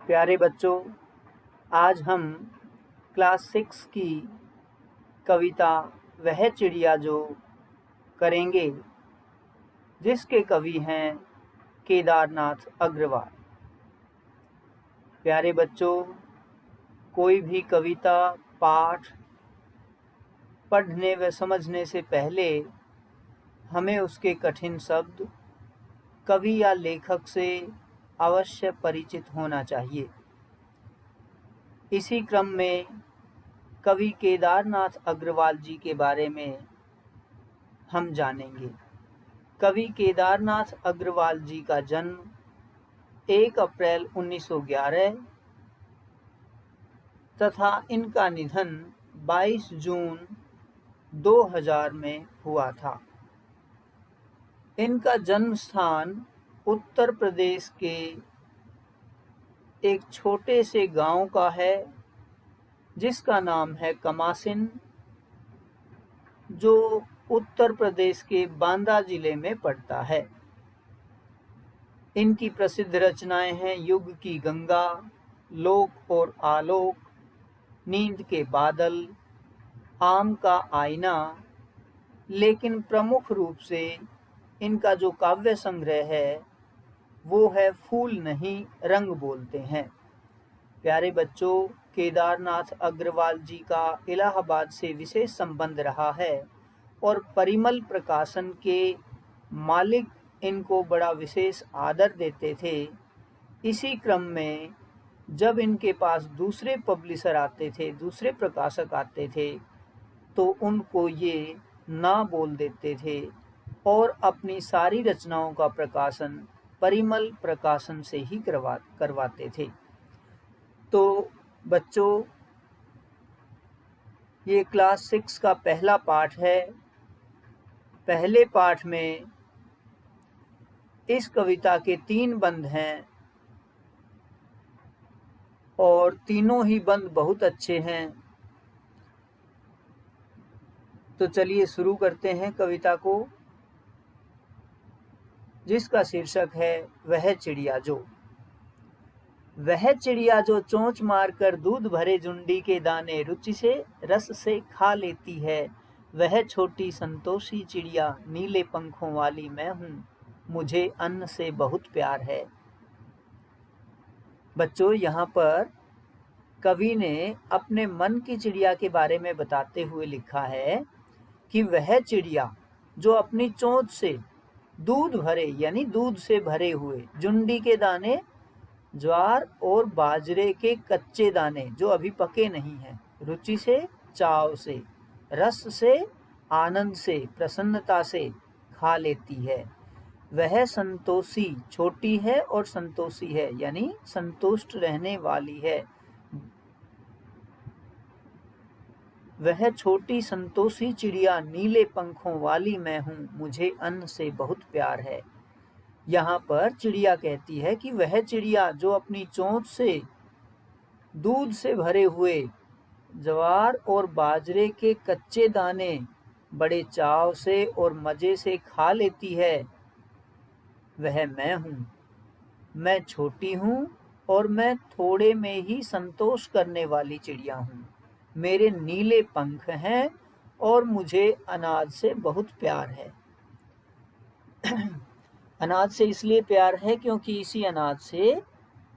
प्यारे बच्चों, आज हम क्लास 6 की कविता वह चिड़िया जो करेंगे, जिसके कवि हैं केदारनाथ अग्रवाल। प्यारे बच्चों, कोई भी कविता पाठ पढ़ने व समझने से पहले हमें उसके कठिन शब्द कवि या लेखक से अवश्य परिचित होना चाहिए। इसी क्रम में कवि केदारनाथ अग्रवाल जी के बारे में हम जानेंगे। कवि केदारनाथ अग्रवाल जी का जन्म 1 अप्रैल 1911 तथा इनका निधन 22 जून 2000 में हुआ था। इनका जन्म स्थान उत्तर प्रदेश के एक छोटे से गांव का है, जिसका नाम है कमासिन, जो उत्तर प्रदेश के बांदा जिले में पड़ता है। इनकी प्रसिद्ध रचनाएं हैं युग की गंगा, लोक और आलोक, नींद के बादल, आम का आईना। लेकिन प्रमुख रूप से इनका जो काव्य संग्रह है वो है फूल नहीं रंग बोलते हैं। प्यारे बच्चों, केदारनाथ अग्रवाल जी का इलाहाबाद से विशेष संबंध रहा है और परिमल प्रकाशन के मालिक इनको बड़ा विशेष आदर देते थे। इसी क्रम में जब इनके पास दूसरे पब्लिशर आते थे, दूसरे प्रकाशक आते थे, तो उनको ये ना बोल देते थे और अपनी सारी रचनाओं का प्रकाशन परिमल प्रकाशन से ही करवाते थे। तो बच्चों, ये क्लास 6 का पहला पाठ है। पहले पाठ में इस कविता के 3 बंद हैं और तीनों ही बंद बहुत अच्छे हैं। तो चलिए शुरू करते हैं कविता को, जिसका शीर्षक है वह चिड़िया जो। वह चिड़िया जो चोंच मारकर दूध भरे जुंडी के दाने रुचि से रस से खा लेती है, वह छोटी संतोषी चिड़िया नीले पंखों वाली मैं हूँ, मुझे अन्न से बहुत प्यार है। बच्चों, यहाँ पर कवि ने अपने मन की चिड़िया के बारे में बताते हुए लिखा है कि वह चिड़िया जो अपनी चोंच से दूध भरे यानी दूध से भरे हुए जुंडी के दाने, ज्वार और बाजरे के कच्चे दाने जो अभी पके नहीं हैं, रुचि से, चाव से, रस से, आनंद से, प्रसन्नता से खा लेती है। वह संतोषी छोटी है और संतोषी है, यानी संतुष्ट रहने वाली है। वह छोटी संतोषी चिड़िया नीले पंखों वाली मैं हूँ, मुझे अन्न से बहुत प्यार है। यहाँ पर चिड़िया कहती है कि वह चिड़िया जो अपनी चोंच से दूध से भरे हुए ज्वार और बाजरे के कच्चे दाने बड़े चाव से और मजे से खा लेती है, वह मैं हूँ। मैं छोटी हूँ और मैं थोड़े में ही संतोष करने वाली चिड़िया हूँ। मेरे नीले पंख हैं और मुझे अनाज से बहुत प्यार है। अनाज से इसलिए प्यार है क्योंकि इसी अनाज से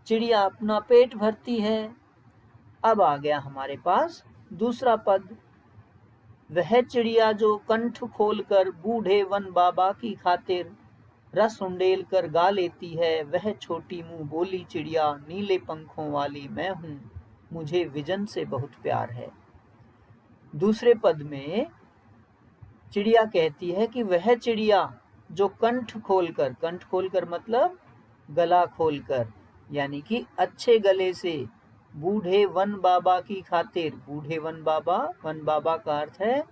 चिड़िया अपना पेट भरती है। अब आ गया हमारे पास दूसरा पद। वह चिड़िया जो कंठ खोलकर बूढ़े वन बाबा की खातिर रस उंडेल कर गा लेती है, वह छोटी मुंह बोली चिड़िया नीले पंखों वाली मैं हूँ, मुझे विजन से बहुत प्यार है। दूसरे पद में चिड़िया कहती है कि वह चिड़िया जो कंठ खोलकर मतलब गला खोलकर, यानी कि अच्छे गले से बूढ़े वन बाबा की खातिर, बूढ़े वन बाबा का अर्थ है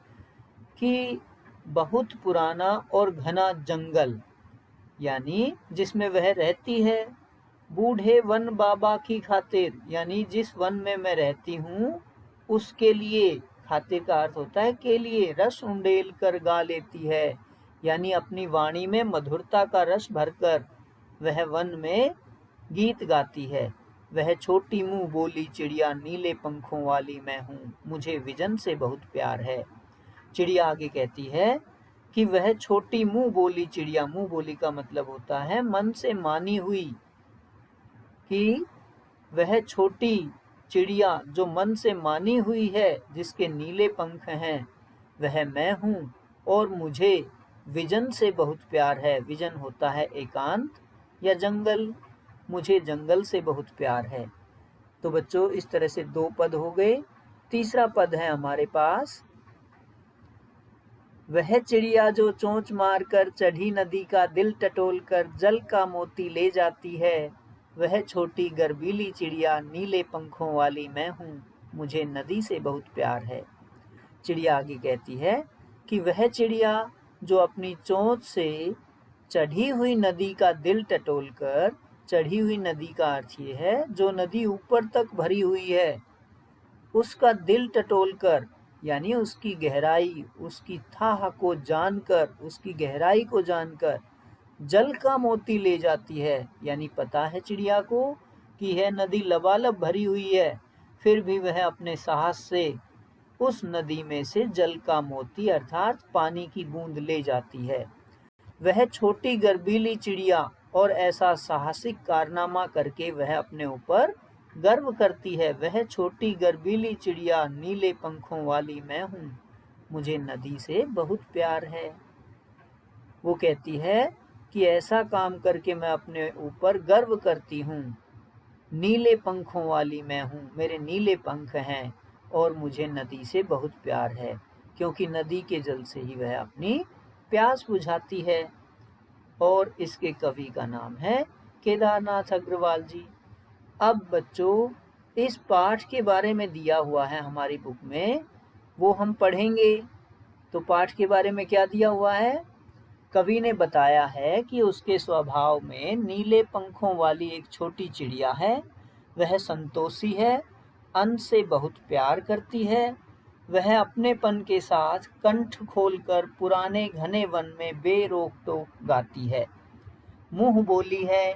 कि बहुत पुराना और घना जंगल, यानी जिसमें वह रहती है। बूढ़े वन बाबा की खातिर, यानी जिस वन में मैं रहती हूँ उसके लिए, खातिर का अर्थ होता है के लिए, रस उंडेल कर गा लेती है, यानी अपनी वाणी में मधुरता का रस भरकर वह वन में गीत गाती है। वह छोटी मुंह बोली चिड़िया नीले पंखों वाली मैं हूँ, मुझे विजन से बहुत प्यार है। चिड़िया आगे कहती है कि वह छोटी मुंह बोली चिड़िया, मुंह बोली का मतलब होता है मन से मानी हुई, कि वह छोटी चिड़िया जो मन से मानी हुई है, जिसके नीले पंख हैं, वह मैं हूँ और मुझे विजन से बहुत प्यार है। विजन होता है एकांत या जंगल, मुझे जंगल से बहुत प्यार है। तो बच्चों इस तरह से 2 पद हो गए। तीसरा पद है हमारे पास, वह चिड़िया जो चोंच मारकर चढ़ी नदी का दिल टटोल कर जल का मोती ले जाती है, वह छोटी गर्वीली चिड़िया नीले पंखों वाली मैं हूँ, मुझे नदी से बहुत प्यार है। चिड़िया आगे कहती है कि वह चिड़िया जो अपनी चोंच से चढ़ी हुई नदी का दिल टटोल कर, चढ़ी हुई नदी का अर्थ ये है जो नदी ऊपर तक भरी हुई है, उसका दिल टटोल कर यानी उसकी गहराई, उसकी थाह को जानकर, उसकी गहराई को जानकर जल का मोती ले जाती है। यानी पता है चिड़िया को कि यह नदी लबालब भरी हुई है, फिर भी वह अपने साहस से उस नदी में से जल का मोती अर्थात पानी की बूंद ले जाती है। वह छोटी गर्वीली चिड़िया और ऐसा साहसिक कारनामा करके वह अपने ऊपर गर्व करती है। वह छोटी गर्वीली चिड़िया नीले पंखों वाली मैं हूँ, मुझे नदी से बहुत प्यार है। वो कहती है कि ऐसा काम करके मैं अपने ऊपर गर्व करती हूँ, नीले पंखों वाली मैं हूँ, मेरे नीले पंख हैं और मुझे नदी से बहुत प्यार है, क्योंकि नदी के जल से ही वह अपनी प्यास बुझाती है। और इसके कवि का नाम है केदारनाथ अग्रवाल जी। अब बच्चों इस पाठ के बारे में दिया हुआ है हमारी बुक में, वो हम पढ़ेंगे। तो पाठ के बारे में क्या दिया हुआ है? कवि ने बताया है कि उसके स्वभाव में नीले पंखों वाली एक छोटी चिड़िया है, वह संतोषी है, अन्न से बहुत प्यार करती है, वह अपनेपन के साथ कंठ खोलकर पुराने घने वन में बेरोक टोक गाती है, मुंह बोली है,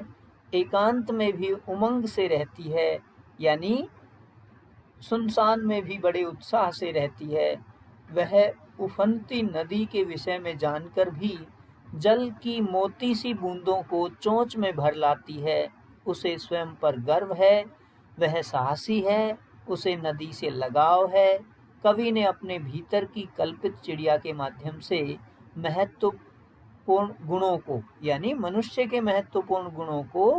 एकांत में भी उमंग से रहती है, यानी सुनसान में भी बड़े उत्साह से रहती है। वह उफनती नदी के विषय में जानकर भी जल की मोती सी बूंदों को चोंच में भर लाती है, उसे स्वयं पर गर्व है, वह साहसी है, उसे नदी से लगाव है। कवि ने अपने भीतर की कल्पित चिड़िया के माध्यम से महत्वपूर्ण गुणों को यानी मनुष्य के महत्वपूर्ण गुणों को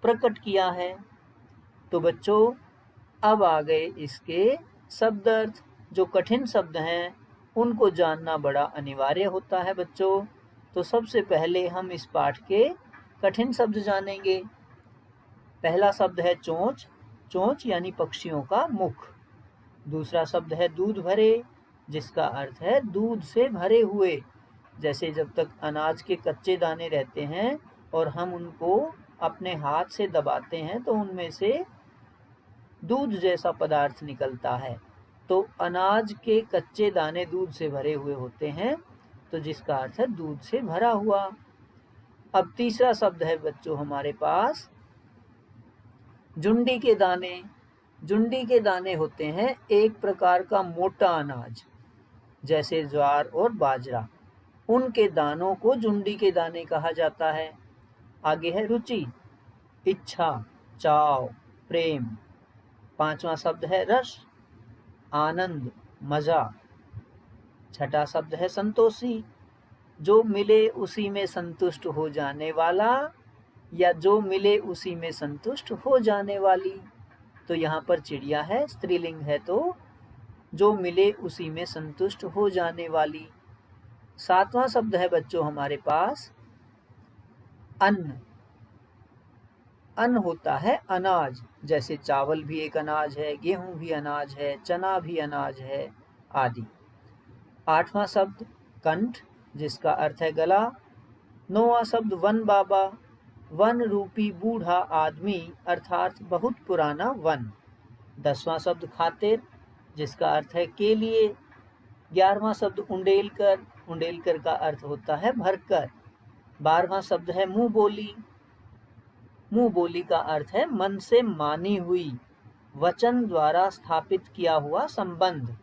प्रकट किया है। तो बच्चों अब आ गए इसके शब्द अर्थ। जो कठिन शब्द हैं उनको जानना बड़ा अनिवार्य होता है बच्चों। तो सबसे पहले हम इस पाठ के कठिन शब्द जानेंगे। पहला शब्द है चोंच, चोंच यानी पक्षियों का मुख। दूसरा शब्द है दूध भरे, जिसका अर्थ है दूध से भरे हुए। जैसे जब तक अनाज के कच्चे दाने रहते हैं और हम उनको अपने हाथ से दबाते हैं तो उनमें से दूध जैसा पदार्थ निकलता है, तो अनाज के कच्चे दाने दूध से भरे हुए होते हैं, तो जिसका अर्थ है दूध से भरा हुआ। अब तीसरा शब्द है बच्चों हमारे पास जुंडी के दाने। जुंडी के दाने होते हैं एक प्रकार का मोटा अनाज, जैसे ज्वार और बाजरा, उनके दानों को जुंडी के दाने कहा जाता है। आगे है रुचि, इच्छा, चाव, प्रेम। पांचवा शब्द है रस, आनंद, मजा। छठा शब्द है संतोषी, जो मिले उसी में संतुष्ट हो जाने वाला या जो मिले उसी में संतुष्ट हो जाने वाली। तो यहाँ पर चिड़िया है, स्त्रीलिंग है, तो जो मिले उसी में संतुष्ट हो जाने वाली। सातवां शब्द है बच्चों हमारे पास अन्न। अन्न होता है अनाज, जैसे चावल भी एक अनाज है, गेहूं भी अनाज है, चना भी अनाज है आदि। आठवां शब्द कंठ, जिसका अर्थ है गला। नौवां शब्द वन बाबा, वन रूपी बूढ़ा आदमी अर्थात बहुत पुराना वन। 10वां शब्द खातिर, जिसका अर्थ है के लिए। 11वां शब्द उंडेलकर, उंडेलकर का अर्थ होता है भरकर। 12वां शब्द है मुंह बोली। मुंह बोली का अर्थ है मन से मानी हुई, वचन द्वारा स्थापित किया हुआ संबंध।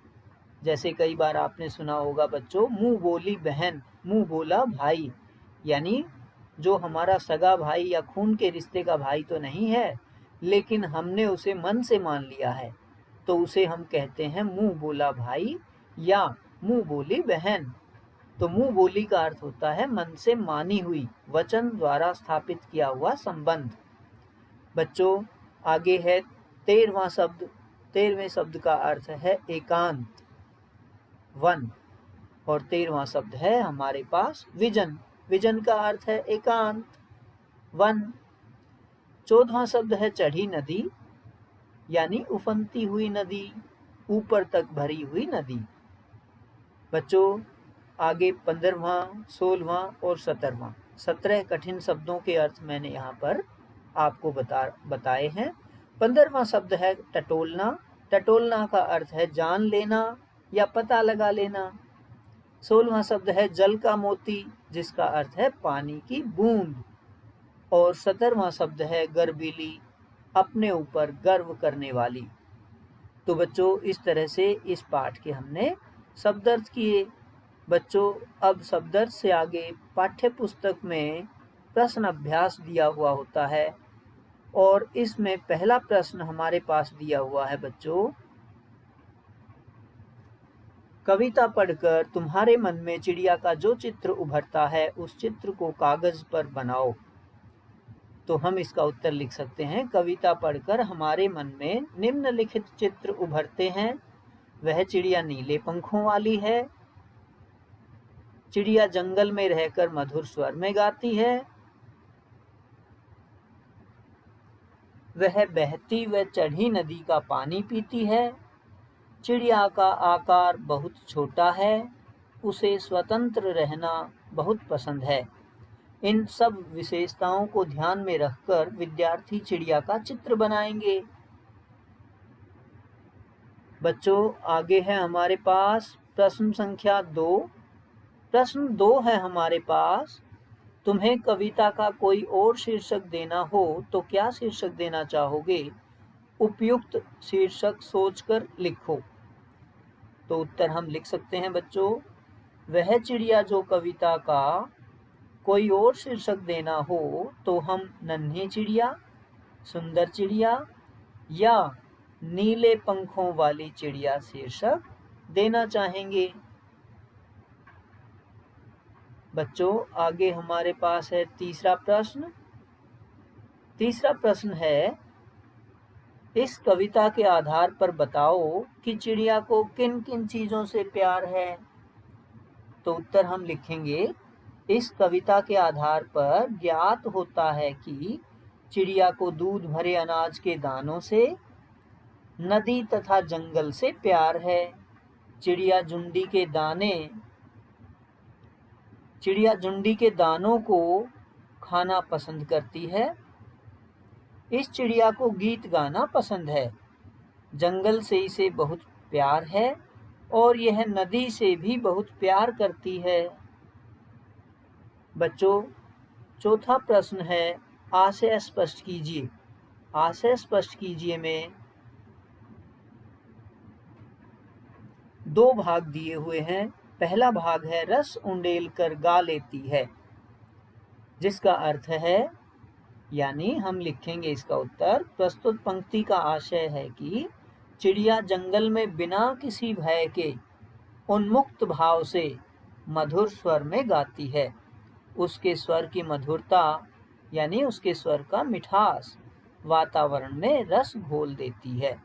जैसे कई बार आपने सुना होगा बच्चों, मुंह बोली बहन, मुंह बोला भाई, यानी जो हमारा सगा भाई या खून के रिश्ते का भाई तो नहीं है, लेकिन हमने उसे मन से मान लिया है, तो उसे हम कहते हैं मुंह बोला भाई या मुंह बोली बहन। तो मुंह बोली का अर्थ होता है मन से मानी हुई, वचन द्वारा स्थापित किया हुआ संबंध। बच्चों आगे है 13वां शब्द। 13वें शब्द का अर्थ है एकांत, वन। और 13वां शब्द है हमारे पास विजन। विजन का अर्थ है एकांत, वन। 14वां शब्द है चढ़ी नदी, यानी उफनती हुई नदी, ऊपर तक भरी हुई नदी। बच्चों आगे 15वां, 16वां और 17वां, 17 कठिन शब्दों के अर्थ मैंने यहाँ पर आपको बताए हैं। 15वां शब्द है टटोलना। टटोलना का अर्थ है जान लेना या पता लगा लेना। 16वां शब्द है जल का मोती, जिसका अर्थ है पानी की बूंद। और 17वां शब्द है गर्वीली, अपने ऊपर गर्व करने वाली। तो बच्चों इस तरह से इस पाठ के हमने शब्दार्थ किए। बच्चों अब शब्दार्थ से आगे पाठ्य पुस्तक में प्रश्न अभ्यास दिया हुआ होता है, और इसमें पहला प्रश्न हमारे पास दिया हुआ है बच्चों, कविता पढ़कर तुम्हारे मन में चिड़िया का जो चित्र उभरता है उस चित्र को कागज पर बनाओ। तो हम इसका उत्तर लिख सकते हैं, कविता पढ़कर हमारे मन में निम्नलिखित चित्र उभरते हैं। वह चिड़िया नीले पंखों वाली है, चिड़िया जंगल में रहकर मधुर स्वर में गाती है, वह बहती व चढ़ी नदी का पानी पीती है, चिड़िया का आकार बहुत छोटा है, उसे स्वतंत्र रहना बहुत पसंद है। इन सब विशेषताओं को ध्यान में रखकर विद्यार्थी चिड़िया का चित्र बनाएंगे। बच्चों आगे है हमारे पास प्रश्न संख्या 2। प्रश्न 2 है हमारे पास, तुम्हें कविता का कोई और शीर्षक देना हो तो क्या शीर्षक देना चाहोगे? उपयुक्त शीर्षक सोचकर लिखो। तो उत्तर हम लिख सकते हैं बच्चों, वह चिड़िया जो कविता का कोई और शीर्षक देना हो तो हम नन्ही चिड़िया, सुंदर चिड़िया या नीले पंखों वाली चिड़िया शीर्षक देना चाहेंगे। बच्चों आगे हमारे पास है तीसरा प्रश्न। तीसरा प्रश्न है, इस कविता के आधार पर बताओ कि चिड़िया को किन किन चीजों से प्यार है। तो उत्तर हम लिखेंगे, इस कविता के आधार पर ज्ञात होता है कि चिड़िया को दूध भरे अनाज के दानों से, नदी तथा जंगल से प्यार है। चिड़िया झुंडी के दानों को खाना पसंद करती है। इस चिड़िया को गीत गाना पसंद है। जंगल से इसे बहुत प्यार है और यह नदी से भी बहुत प्यार करती है। बच्चों चौथा प्रश्न है, आशय स्पष्ट कीजिए। आशय स्पष्ट कीजिए में 2 भाग दिए हुए हैं। पहला भाग है रस उंडेल कर गा लेती है, जिसका अर्थ है, यानी हम लिखेंगे इसका उत्तर, प्रस्तुत पंक्ति का आशय है कि चिड़िया जंगल में बिना किसी भय के उन्मुक्त भाव से मधुर स्वर में गाती है। उसके स्वर की मधुरता यानी उसके स्वर का मिठास वातावरण में रस घोल देती है।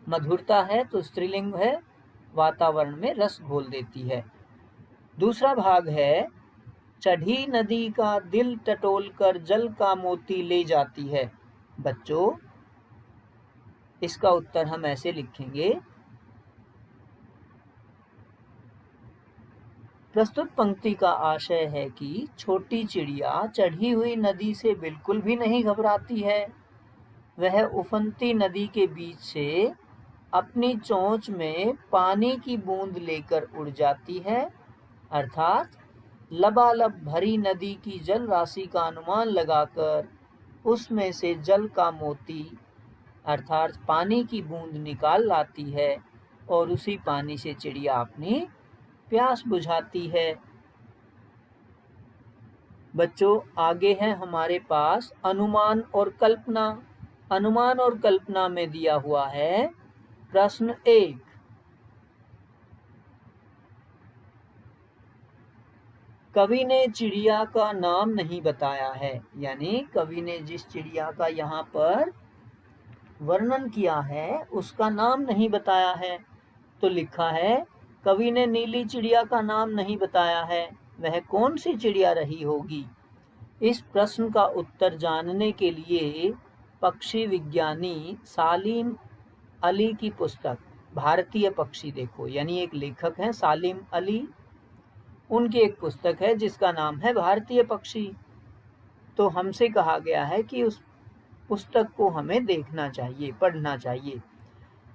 मधुरता है तो स्त्रीलिंग है, वातावरण में रस घोल देती है। दूसरा भाग है, चढ़ी नदी का दिल टटोल कर जल का मोती ले जाती है। बच्चों इसका उत्तर हम ऐसे लिखेंगे, प्रस्तुत पंक्ति का आशय है कि छोटी चिड़िया चढ़ी हुई नदी से बिल्कुल भी नहीं घबराती है। वह उफनती नदी के बीच से अपनी चोंच में पानी की बूंद लेकर उड़ जाती है, अर्थात लबालब भरी नदी की जल राशि का अनुमान लगाकर उसमें से जल का मोती अर्थात पानी की बूंद निकाल लाती है और उसी पानी से चिड़िया अपनी प्यास बुझाती है। बच्चों आगे है हमारे पास अनुमान और कल्पना। अनुमान और कल्पना में दिया हुआ है प्रश्न 1, कवि ने चिड़िया का नाम नहीं बताया है, यानी कवि ने जिस चिड़िया का यहाँ पर वर्णन किया है उसका नाम नहीं बताया है। तो लिखा है कवि ने नीली चिड़िया का नाम नहीं बताया है, वह कौन सी चिड़िया रही होगी। इस प्रश्न का उत्तर जानने के लिए पक्षी विज्ञानी सालिम अली की पुस्तक भारतीय पक्षी देखो, यानी एक लेखक हैं सालिम अली, उनकी एक पुस्तक है जिसका नाम है भारतीय पक्षी। तो हमसे कहा गया है कि उस पुस्तक को हमें देखना चाहिए, पढ़ना चाहिए।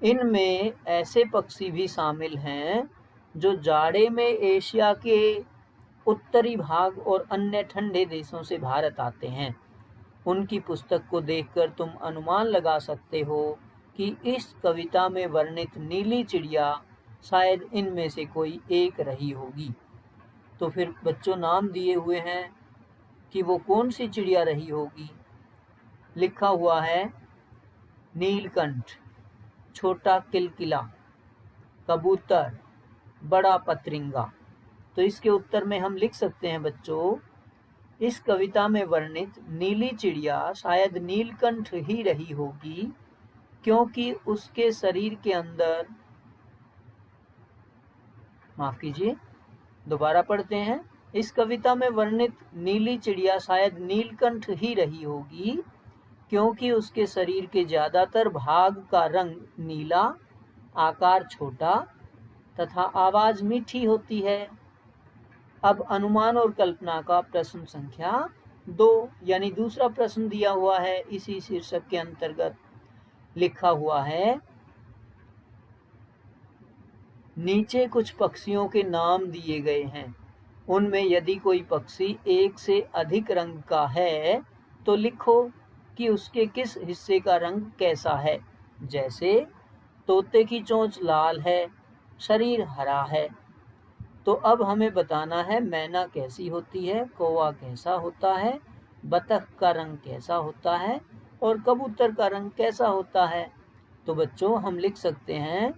इनमें ऐसे पक्षी भी शामिल हैं जो जाड़े में एशिया के उत्तरी भाग और अन्य ठंडे देशों से भारत आते हैं। उनकी पुस्तक को देखकर तुम अनुमान लगा सकते हो कि इस कविता में वर्णित नीली चिड़िया शायद इनमें से कोई एक रही होगी। तो फिर बच्चों नाम दिए हुए हैं कि वो कौन सी चिड़िया रही होगी। लिखा हुआ है नीलकंठ, छोटा किलकिला, कबूतर, बड़ा पतरिंगा। तो इसके उत्तर में हम लिख सकते हैं बच्चों, इस कविता में वर्णित नीली चिड़िया शायद नीलकंठ ही रही होगी, क्योंकि उसके शरीर के अंदर, माफ कीजिए दोबारा पढ़ते हैं, इस कविता में वर्णित नीली चिड़िया शायद नीलकंठ ही रही होगी, क्योंकि उसके शरीर के ज्यादातर भाग का रंग नीला, आकार छोटा तथा आवाज मीठी होती है। अब अनुमान और कल्पना का प्रश्न संख्या 2, यानी दूसरा प्रश्न दिया हुआ है इसी शीर्षक के अंतर्गत। लिखा हुआ है नीचे कुछ पक्षियों के नाम दिए गए हैं, उनमें यदि कोई पक्षी एक से अधिक रंग का है तो लिखो कि उसके किस हिस्से का रंग कैसा है। जैसे तोते की चोंच लाल है, शरीर हरा है। तो अब हमें बताना है मैना कैसी होती है, कौवा कैसा होता है, बतख का रंग कैसा होता है और कबूतर का रंग कैसा होता है। तो बच्चों हम लिख सकते हैं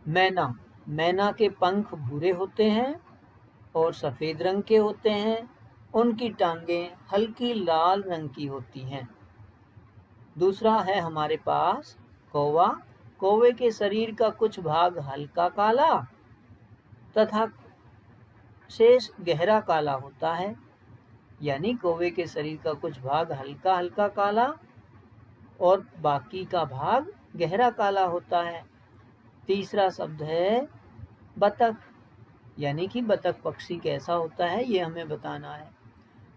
मैना, मैना के पंख भूरे होते हैं और सफेद रंग के होते हैं, उनकी टांगें हल्की लाल रंग की होती हैं। दूसरा है हमारे पास कौवा, कौवे के शरीर का कुछ भाग हल्का काला तथा शेष गहरा काला होता है, यानी कौवे के शरीर का कुछ भाग हल्का हल्का काला और बाकी का भाग गहरा काला होता है। तीसरा शब्द है बतख, यानी कि बतख पक्षी कैसा होता है ये हमें बताना है।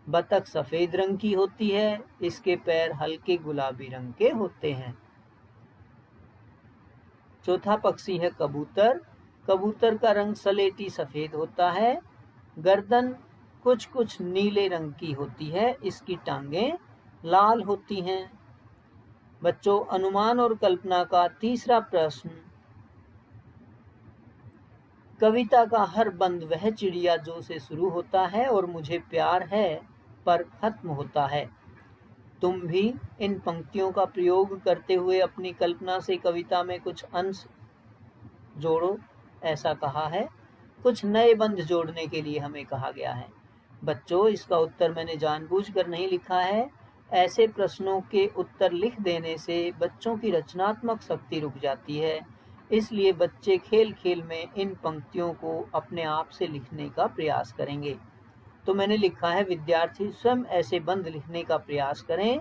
बतख सफेद रंग की होती है, इसके पैर हल्के गुलाबी रंग के होते हैं। चौथा पक्षी है कबूतर, कबूतर का रंग सलेटी सफेद होता है, गर्दन कुछ कुछ नीले रंग की होती है, इसकी टांगें लाल होती हैं। बच्चों अनुमान और कल्पना का तीसरा प्रश्न, कविता का हर बंद वह चिड़िया जो से शुरू होता है और मुझे प्यार है पर खत्म होता है। तुम भी इन पंक्तियों का प्रयोग करते हुए अपनी कल्पना से कविता में कुछ अंश जोड़ो, ऐसा कहा है। कुछ नए बंध जोड़ने के लिए हमें कहा गया है। बच्चों इसका उत्तर मैंने जानबूझकर नहीं लिखा है। ऐसे प्रश्नों के उत्तर लिख देने से बच्चों की रचनात्मक शक्ति रुक जाती है, इसलिए बच्चे खेल खेल में इन पंक्तियों को अपने आप से लिखने का प्रयास करेंगे। तो मैंने लिखा है विद्यार्थी स्वयं ऐसे बंध लिखने का प्रयास करें,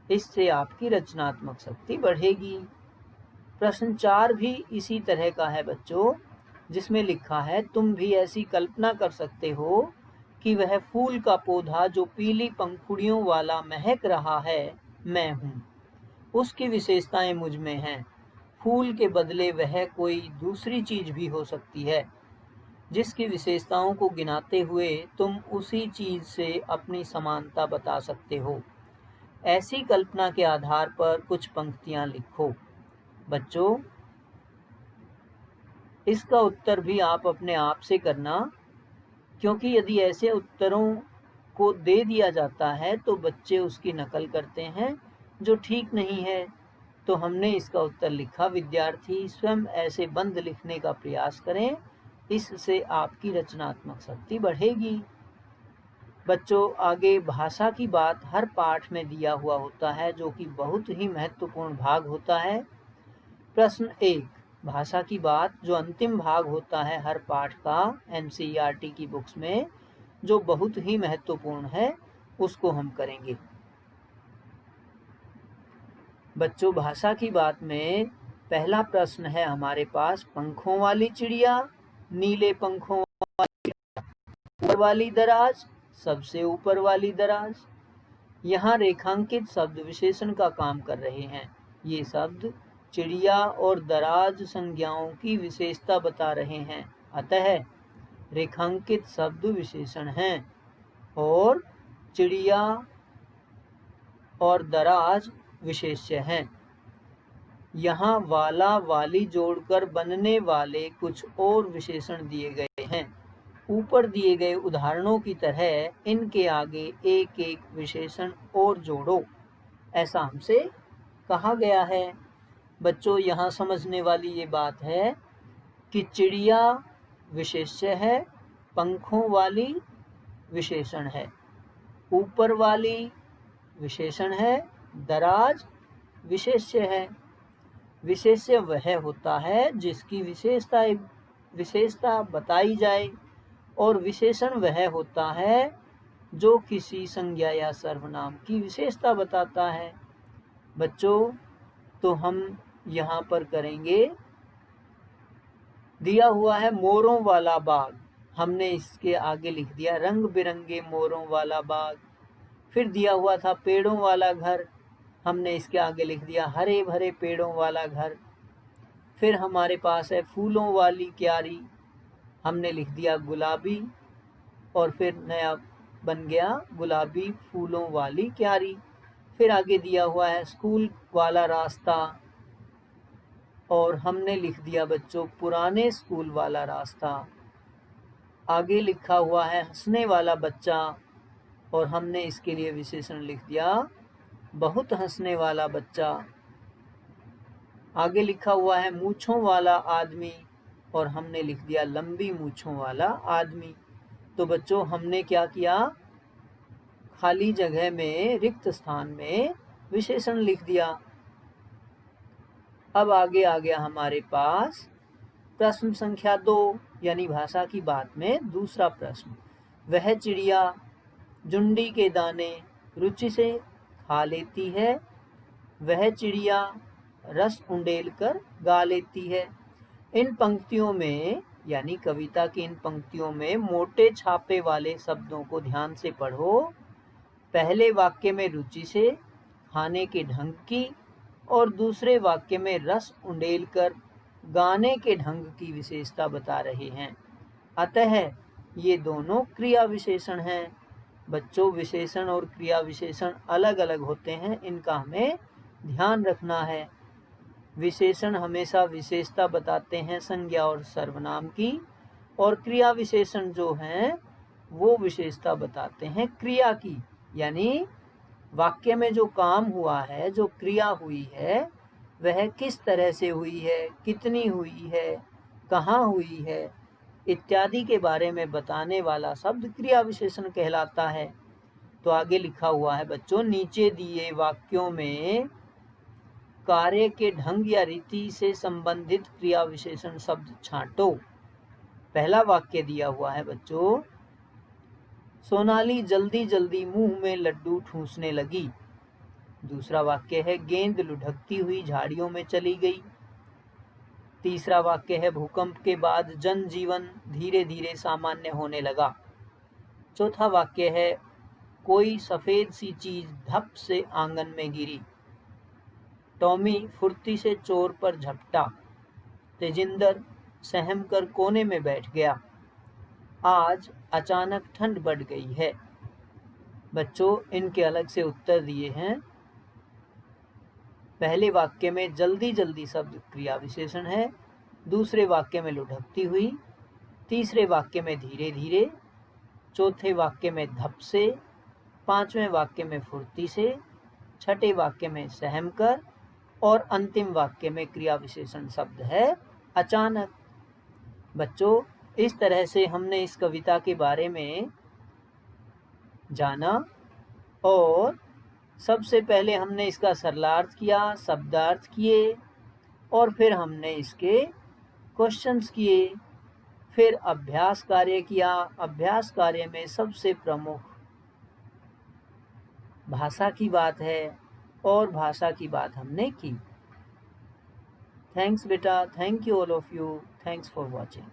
इससे आपकी रचनात्मक शक्ति बढ़ेगी। प्रश्न 4 भी इसी तरह का है बच्चों, जिसमें लिखा है तुम भी ऐसी कल्पना कर सकते हो कि वह फूल का पौधा जो पीली पंखुड़ियों वाला महक रहा है मैं हूँ, उसकी विशेषताएं मुझ में हैं। फूल के बदले वह कोई दूसरी चीज भी हो सकती है। जिसकी विशेषताओं को गिनाते हुए तुम उसी चीज से अपनी समानता बता सकते हो। ऐसी कल्पना के आधार पर कुछ पंक्तियां लिखो। बच्चों, इसका उत्तर भी आप अपने आप से करना, क्योंकि यदि ऐसे उत्तरों को दे दिया जाता है तो बच्चे उसकी नकल करते हैं, जो ठीक नहीं है। तो हमने इसका उत्तर लिखा। विद्यार्थी स्वयं ऐसे बंध लिखने का प्रयास करें, इससे आपकी रचनात्मक शक्ति बढ़ेगी। बच्चों, आगे भाषा की बात हर पाठ में दिया हुआ होता है, जो कि बहुत ही महत्वपूर्ण भाग होता है। प्रश्न 1, भाषा की बात जो अंतिम भाग होता है हर पाठ का एनसीईआरटी की बुक्स में, जो बहुत ही महत्वपूर्ण है, उसको हम करेंगे। बच्चों, भाषा की बात में पहला प्रश्न है हमारे पास, पंखों वाली चिड़िया, नीले पंखों वाली, ऊपर वाली दराज, सबसे ऊपर वाली दराज। यहाँ रेखांकित शब्द विशेषण का काम कर रहे हैं। ये शब्द चिड़िया और दराज संज्ञाओं की विशेषता बता रहे हैं, अतः रेखांकित शब्द विशेषण हैं और चिड़िया और दराज विशेष्य हैं। यहाँ वाला वाली जोड़कर बनने वाले कुछ और विशेषण दिए गए हैं। ऊपर दिए गए उदाहरणों की तरह इनके आगे एक एक विशेषण और जोड़ो, ऐसा हमसे कहा गया है। बच्चों, यहाँ समझने वाली ये बात है कि चिड़िया विशेष्य है, पंखों वाली विशेषण है, ऊपर वाली विशेषण है, दराज विशेष्य है। विशेष्य वह होता है जिसकी विशेषता बताई जाए, और विशेषण वह होता है जो किसी संज्ञा या सर्वनाम की विशेषता बताता है। बच्चों, तो हम यहाँ पर करेंगे, दिया हुआ है मोरों वाला बाग, हमने इसके आगे लिख दिया रंग बिरंगे मोरों वाला बाग। फिर दिया हुआ था पेड़ों वाला घर, हमने इसके आगे लिख दिया हरे भरे पेड़ों वाला घर। फिर हमारे पास है फूलों वाली क्यारी, हमने लिख दिया गुलाबी, और फिर नया बन गया गुलाबी फूलों वाली क्यारी। फिर आगे दिया हुआ है स्कूल वाला रास्ता, और हमने लिख दिया बच्चों पुराने स्कूल वाला रास्ता। आगे लिखा हुआ है हंसने वाला बच्चा, और हमने इसके लिए विशेषण लिख दिया बहुत हंसने वाला बच्चा। आगे लिखा हुआ है मूंछों वाला आदमी, और हमने लिख दिया लंबी मूंछों वाला आदमी। तो बच्चों, हमने क्या किया, खाली जगह में, रिक्त स्थान में विशेषण लिख दिया। अब आगे आ गया हमारे पास प्रश्न संख्या 2, यानी भाषा की बात में दूसरा प्रश्न। वह चिड़िया जुंडी के दाने रुचि से खा लेती है, वह चिड़िया रस उंडेल कर गा लेती है। इन पंक्तियों में, यानी कविता की इन पंक्तियों में मोटे छापे वाले शब्दों को ध्यान से पढ़ो। पहले वाक्य में रुचि से, खाने के ढंग की, और दूसरे वाक्य में रस उंडेल कर गाने के ढंग की विशेषता बता रहे हैं, अतः ये दोनों क्रिया विशेषण हैं। बच्चों, विशेषण और क्रिया विशेषण अलग अलग होते हैं, इनका हमें ध्यान रखना है। विशेषण हमेशा विशेषता बताते हैं संज्ञा और सर्वनाम की, और क्रिया विशेषण जो हैं वो विशेषता बताते हैं क्रिया की, यानी वाक्य में जो काम हुआ है, जो क्रिया हुई है, वह किस तरह से हुई है, कितनी हुई है, कहाँ हुई है, इत्यादि के बारे में बताने वाला शब्द क्रिया विशेषण कहलाता है। तो आगे लिखा हुआ है बच्चों, नीचे दिए वाक्यों में कार्य के ढंग या रीति से संबंधित क्रिया विशेषण शब्द छांटो। पहला वाक्य दिया हुआ है बच्चों, सोनाली जल्दी जल्दी मुंह में लड्डू ठूंसने लगी। दूसरा वाक्य है गेंद लुढ़कती हुई झाड़ियों में चली गई। तीसरा वाक्य है भूकंप के बाद जनजीवन धीरे धीरे सामान्य होने लगा। चौथा वाक्य है कोई सफेद सी चीज धप से आंगन में गिरी। टॉमी फुर्ती से चोर पर झपटा। तेजिंदर सहम कर कोने में बैठ गया। आज अचानक ठंड बढ़ गई है। बच्चों, इनके अलग से उत्तर दिए हैं। पहले वाक्य में जल्दी जल्दी शब्द क्रिया विशेषण है, दूसरे वाक्य में लुढ़कती हुई, तीसरे वाक्य में धीरे धीरे, चौथे वाक्य में धप से, पांचवें वाक्य में फुर्ती से, छठे वाक्य में सहम कर और अंतिम वाक्य में क्रिया विशेषण शब्द है अचानक। बच्चों, इस तरह से हमने इस कविता के बारे में जाना और सबसे पहले हमने इसका सरलार्थ किया, शब्दार्थ किए और फिर हमने इसके क्वेश्चंस किए, फिर अभ्यास कार्य किया। अभ्यास कार्य में सबसे प्रमुख भाषा की बात है और भाषा की बात हमने की। थैंक्स बेटा, thank you all of you, thanks for watching.